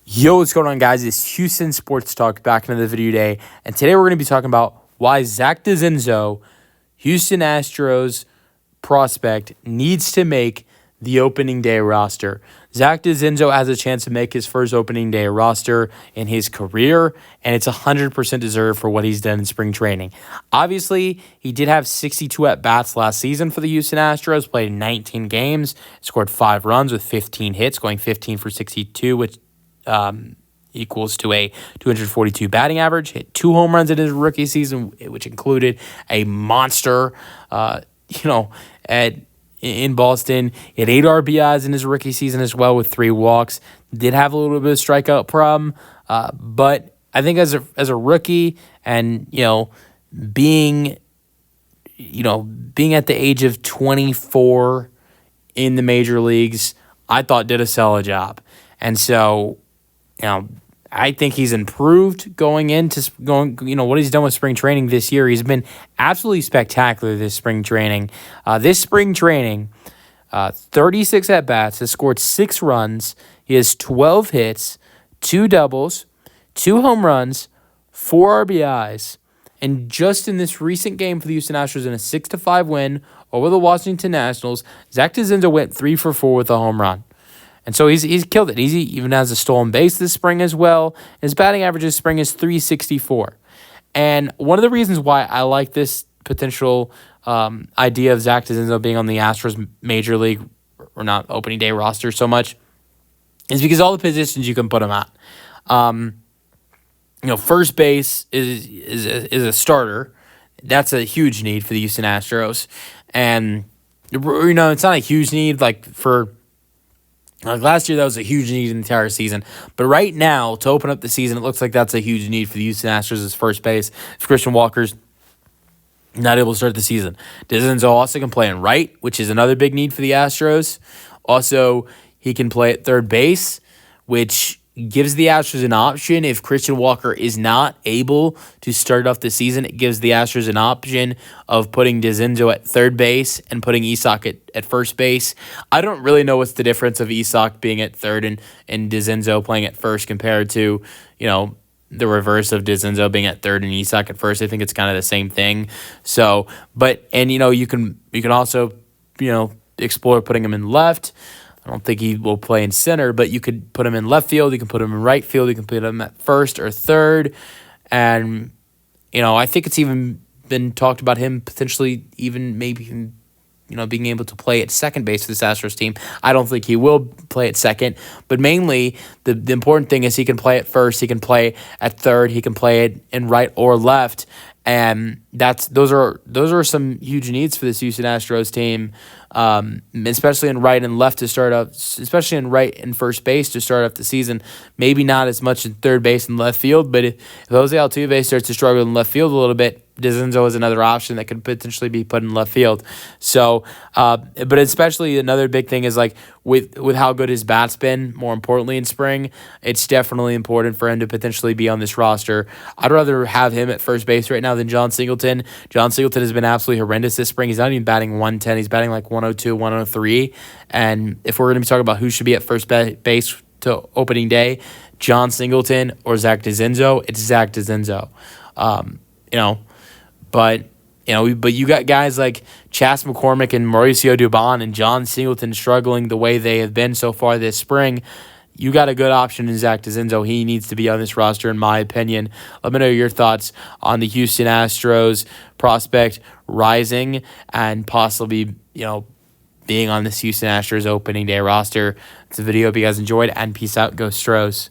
Yo, what's going on, guys? It's Houston Sports Talk back into the video today. And today we're going to be talking about why Zach Dezenzo, Houston Astros prospect, needs to make the opening day roster. Zach Dezenzo has a chance to make his first opening day roster in his career, and it's 100% deserved for what he's done in spring training. Obviously, he did have 62 at-bats last season for the Houston Astros, played 19 games, scored 5 runs with 15 hits, going 15 for 62, which equals to a 242 batting average. Hit 2 home runs in his rookie season, which included a monster, in Boston. He had 8 RBIs in his rookie season as well with 3 walks. Did have a little bit of strikeout problem, but I think as a rookie and being at the age of 24 in the major leagues, I thought did a solid job, and so. I think he's improved what he's done with spring training this year. He's been absolutely spectacular this spring training. 36 at-bats, has scored 6 runs. He has 12 hits, 2 doubles, 2 home runs, 4 RBIs. And just in this recent game for the Houston Astros in a 6-5 win over the Washington Nationals, Zach Dezenzo went 3 for 4 with a home run. And so he's killed it. He even has a stolen base this spring as well. His batting average this spring is .364. And one of the reasons why I like this potential idea of Zach Dezenzo being on the Astros major league or not opening day roster so much is because all the positions you can put him at. First base is a starter. That's a huge need for the Houston Astros. And it's not a huge need for. Last year, that was a huge need in the entire season. But right now, to open up the season, it looks like that's a huge need for the Houston Astros as first base. If Christian Walker's not able to start the season. Dezenzo also can play in right, which is another big need for the Astros. Also, he can play at third base, which gives the Astros an option. If Christian Walker is not able to start off the season, it gives the Astros an option of putting Dezenzo at third base and putting Isak at first base. I don't really know what's the difference of Isak being at third and Dezenzo playing at first compared to, the reverse of Dezenzo being at third and Isak at first. I think it's kind of the same thing. So, you can also, explore putting him in left. I don't think he will play in center, but you could put him in left field. You can put him in right field. You can put him at first or third. And, I think it's even been talked about him potentially even maybe, being able to play at second base for this Astros team. I don't think he will play at second, but mainly the important thing is he can play at first. He can play at third. He can play it in right or left. And those are some huge needs for this Houston Astros team, especially in right and left to start up, especially in right and first base to start off the season. Maybe not as much in third base and left field, but if Jose Altuve starts to struggle in left field a little bit, Dezenzo is another option that could potentially be put in left field. So, but especially another big thing is with how good his bat's been, more importantly in spring, it's definitely important for him to potentially be on this roster. I'd rather have him at first base right now than John Singleton. John Singleton has been absolutely horrendous this spring. He's not even batting 110. He's batting like 102, 103. And if we're going to be talking about who should be at first base to opening day, John Singleton or Zach Dezenzo, it's Zach Dezenzo. But you got guys like Chas McCormick and Mauricio Dubon and John Singleton struggling the way they have been so far this spring. You got a good option in Zach Dezenzo. He needs to be on this roster, in my opinion. Let me know your thoughts on the Houston Astros prospect rising and possibly, being on this Houston Astros opening day roster. It's a video. Hope you guys enjoyed, and peace out. Go Stros.